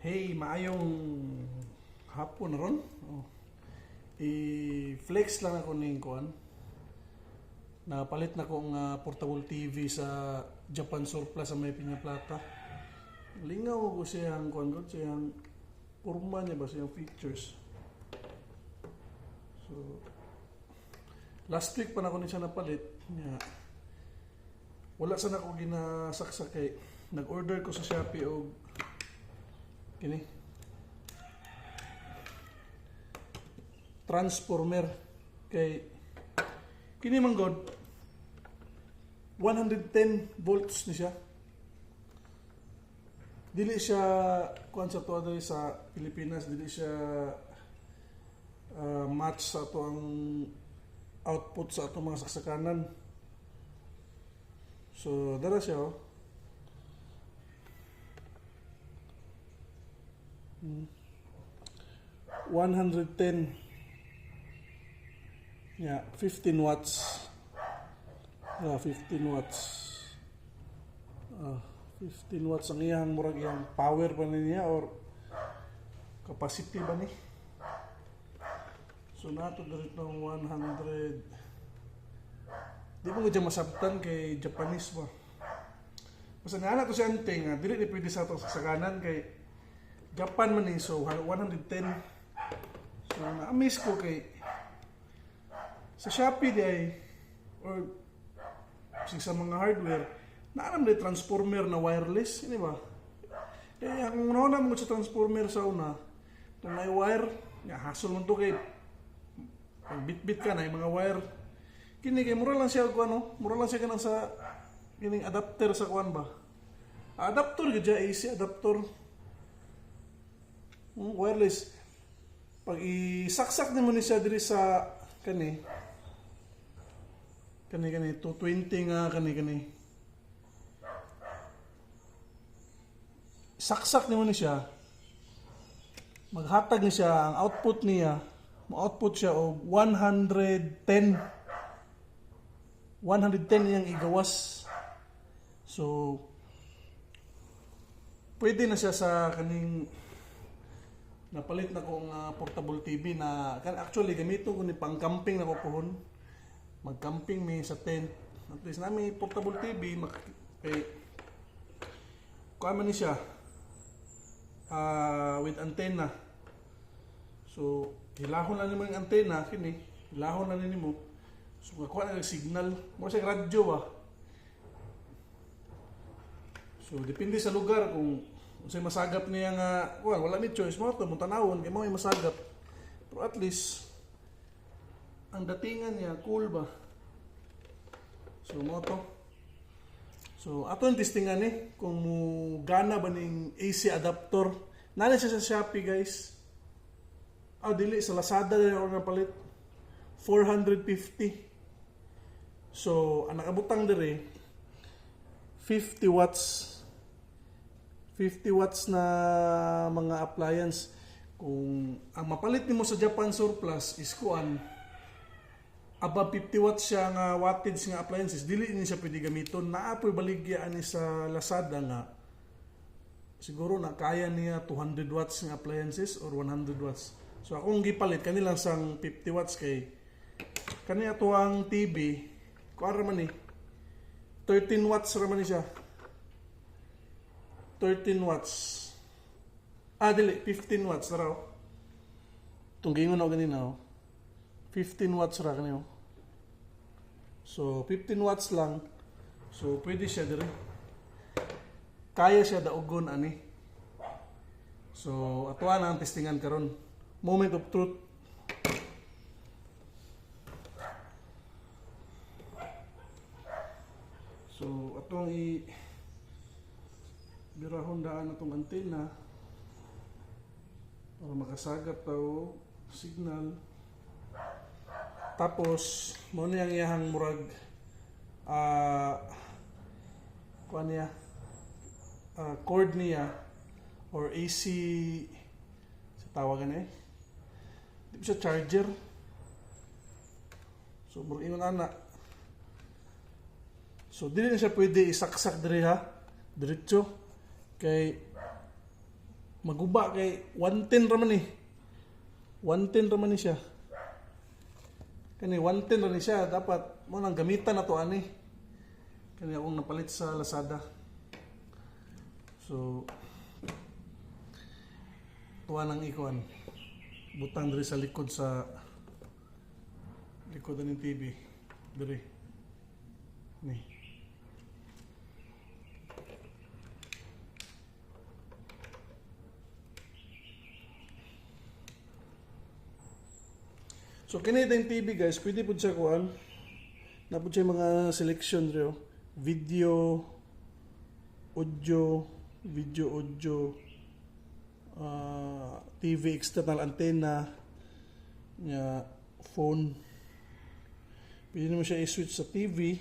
Hey, maayong hapon na ron. Oh. I-flex lang ako ning kuan. Napalit na ko nga portable TV sa Japan Surplus sa may Pinaplata. Lingaw ko siyang kuan ko, siyang forma niya ba, siyang features. So, last week pa na ko ni siya napalit. Yeah. Wala sana ako ginasaksak kay nag-order ko sa Shopee og kini transformer kay kini man god 110 volts ni siya, dili siya kuan sa to diri sa Pilipinas, dili siya match sa to ang output sa ato mga saksakanan. So dara siya 110, yeah, 15 watts. Yeah, 15 watts. 15 watts ang iyang murag iyang power pa niya or capacity ba ni? So nato dito ng 100. Di mo nga masabtan kay Japanese ba? Basta na to siya anting, dili ni pwede sa to sa kanan kay Japan man ni, so 110. So na-amaze ko kay sa Shopee di ay or sa mga hardware naaram na transformer na wireless, hindi ba? Eh ang una mo sa transformer sa una itong may wire, hasol mo to kay pag bit-bit ka na yung mga wire kini kay mura lang siya ano, mura lang siya kanang sa kining adapter sa kuan ba? Adapter gadya AC adapter. Wireless. Pag isaksak nimo ni siya diri sa kani 220 nga kani saksak nimo ni siya, maghatag ni siya ang output niya, mo-output siya og 110 iyang igawas. So pwede na siya sa kaning napalit na kong portable TV na actually gamito ko ni pang camping na ko pohon. Mag-camping mi sa tent. At least na may portable TV kuha man ni siya with antenna. So hilahon na nimo yung antenna kini, hilahon na nimo. So kuha na signal mo sa radyo ba. So depende sa lugar kung unsay masagap niya nga wala ni choice mo to tanawon kay mo may masagap, pero at least ang datingan niya cool ba. So mo to, so ato ang testingan kung gana ba ning AC adapter. Nana siya sa Shopee guys, dili sa Lazada na ako napalit 450. So ang nakabutang diri 50 watts na mga appliance. Kung ang mapalit nimo sa Japan Surplus is kuan above 50 watts siya nga wattage nga appliances, dili ni siya pwede gamiton. Naapoy baligya ani sa Lazada nga siguro na kaya niya 200 watts nga appliances or 100 watts. So akong gipalit kanilang sang 50 watts kay kaniya to ang TV kuan ra man ni 13 watts ra man ni siya. 13 watts. Dili, 15 watts na raw. Itong gingon ako ganina, 15 watts ra kanino. So, 15 watts lang. So, pwede siya diri. Kaya siya daugon ani. So, atuwa na ang testingan karon. Moment of truth. So, atong birahon daan atong antena para makasagap taw signal. Tapos mo niyang iyahang murag kuan niya cord niya or AC sa tawagan di siya charger. So murag ingon ana, so dili na siya pwede isaksak diri ha diretso kay maguba kay 110 raman eh. 110 raman ni siya. Kani 110 ra ni siya, dapat mo nang gamitan na to ani. Kani akong napalit sa Lazada. So tuwa nang ikuan. Butang diri sa likod ng TV. Diri. Ni. So kini tayong TV guys, pwede po siya kuan. Napod siya mga selection dito. Video, audio, TV external antenna, phone. Pwede naman siya i-switch sa TV.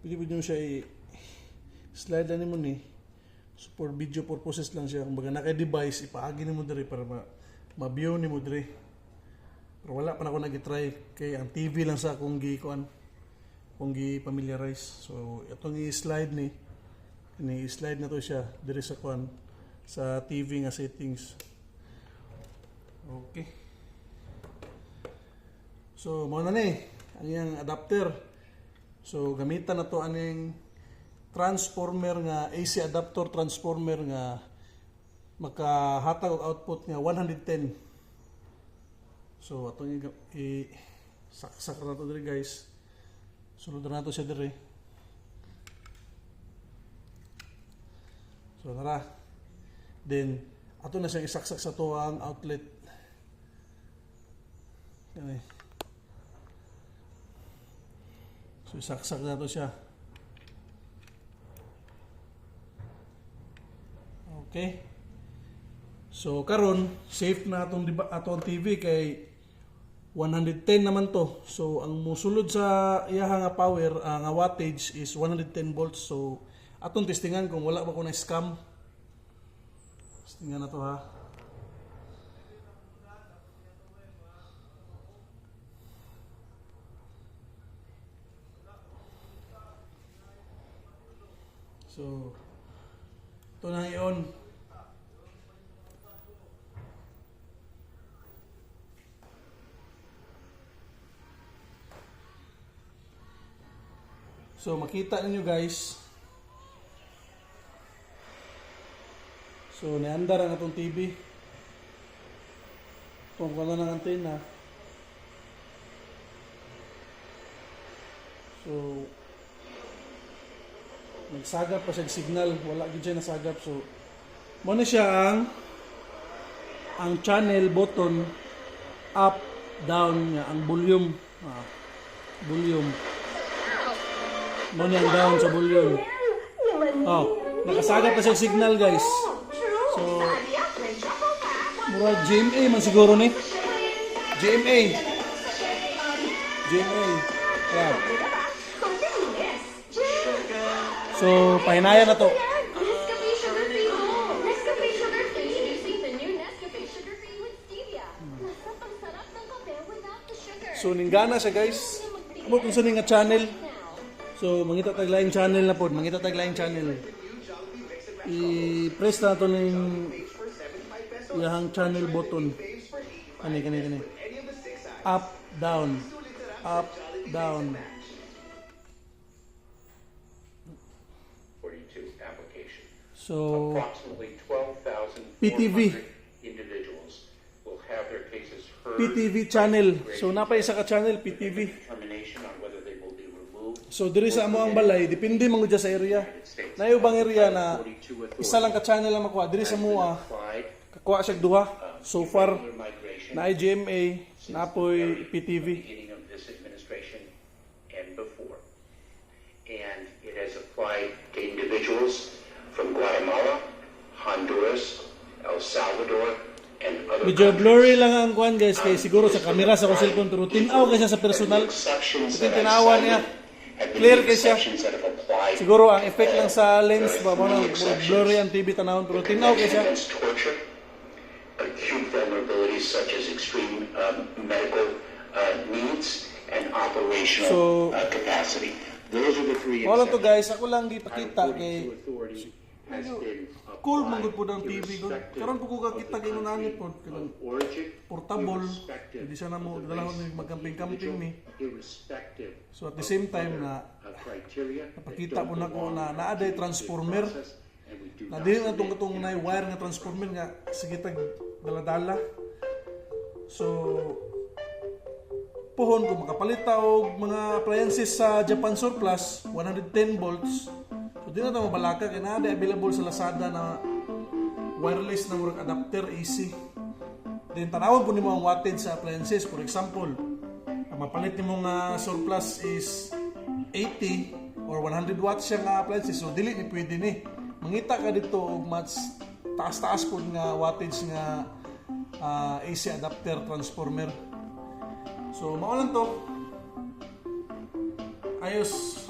Pwede naman siya i-slide na mo ni. So for video purposes lang siya. Kung baga naka-device, ipaagi na mo diri para ma-view ni mo diri. Pero wala pa na ako nag-try kay ang TV lang sa akong gi-familiarize. So itong i-slide ni i-slide na to siya diri sa sa TV nga settings. Okay. So mao na ni ang iyang adapter. So gamitan na to aning transformer nga AC adapter transformer nga makahatag og output nga 110. So atong i-saksak na to diri guys. Sunod na to siya diri. So tara. Then ato na siyang isaksak sa tuwang outlet. Yan. So isaksak na to siya. Okay. So karon safe na atong TV kay 110 naman to. So ang musulod sa iyaha nga power nga wattage is 110 volts. So atong testingan kung wala ba ko na scam. Testingan na to ha. So ito na iyon. So makita ninyo guys. So niandar ang atong TV. Kung wala ng antena. So nagsagap pa siya signal, wala gid siya nasagap. So mo na siya ang channel button up down niya, ang volume. Volume. Mo niya ang down sa volume. Oh, nakasagap pa siya signal guys. So mura GMA man siguro ni. GMA. Yeah. So pahinayan na to. So ninggana siya guys. Amo kung saan nga channel. So mangita tag lain channel na pod, mangita tag lain channel. I-press na to ning iyang channel button. Kani. Up, down. Up, down. So PTV PTV channel. So napay isa ka channel PTV. So diri sa amo ang balay, depende man gud sa area. Nayo bang area na isa lang ka channel lang makuha. Diri sa mua kakuha siya duha. So far na GMA, napoy PTV. And it has applied to individuals from Guatemala, Honduras, El Salvador, and other medyo blurry lang ang kuan guys kay siguro sa camera sa akong cellphone pero tinaw kay siya sa personal. Tinawan niya. Clear kay siya. Siguro ang effect lang sa lens ba mo nang blurry ang TV tanawon pero tinaw kay siya. Acute vulnerabilities such as extreme medical needs and operational capacity. Those are the three wala to guys, ako lang gipakita kay has been cool man gud po applied ang TV gud. irrespective Karon po ko of the kakita gino nani country po of kanang origin, portable. irrespective Hindi siya na mo of the dalahon race ni of the magkamping-kamping mi. individual, irrespective So at the of same time other, na criteria that napakita don't po na ko belong na to naaday this transformer. process, and we do Na not dili na submit itong in na wire nga transformer nga sige tag dala-dala. So pohon ko makapalita og mga appliances sa Japan Surplus 110 volts. So di na ito mabalaka kaya na available sa Lazada na wireless na murag adapter AC. Then tanawon po nimo ang wattage sa appliances. For example, ang mapalit nimo nga surplus is 80 or 100 watts siya nga appliances. So dili ni pwede ni. Mangita ka dito og mas taas-taas po nga wattage nga AC adapter transformer. So mao lang to. Ayos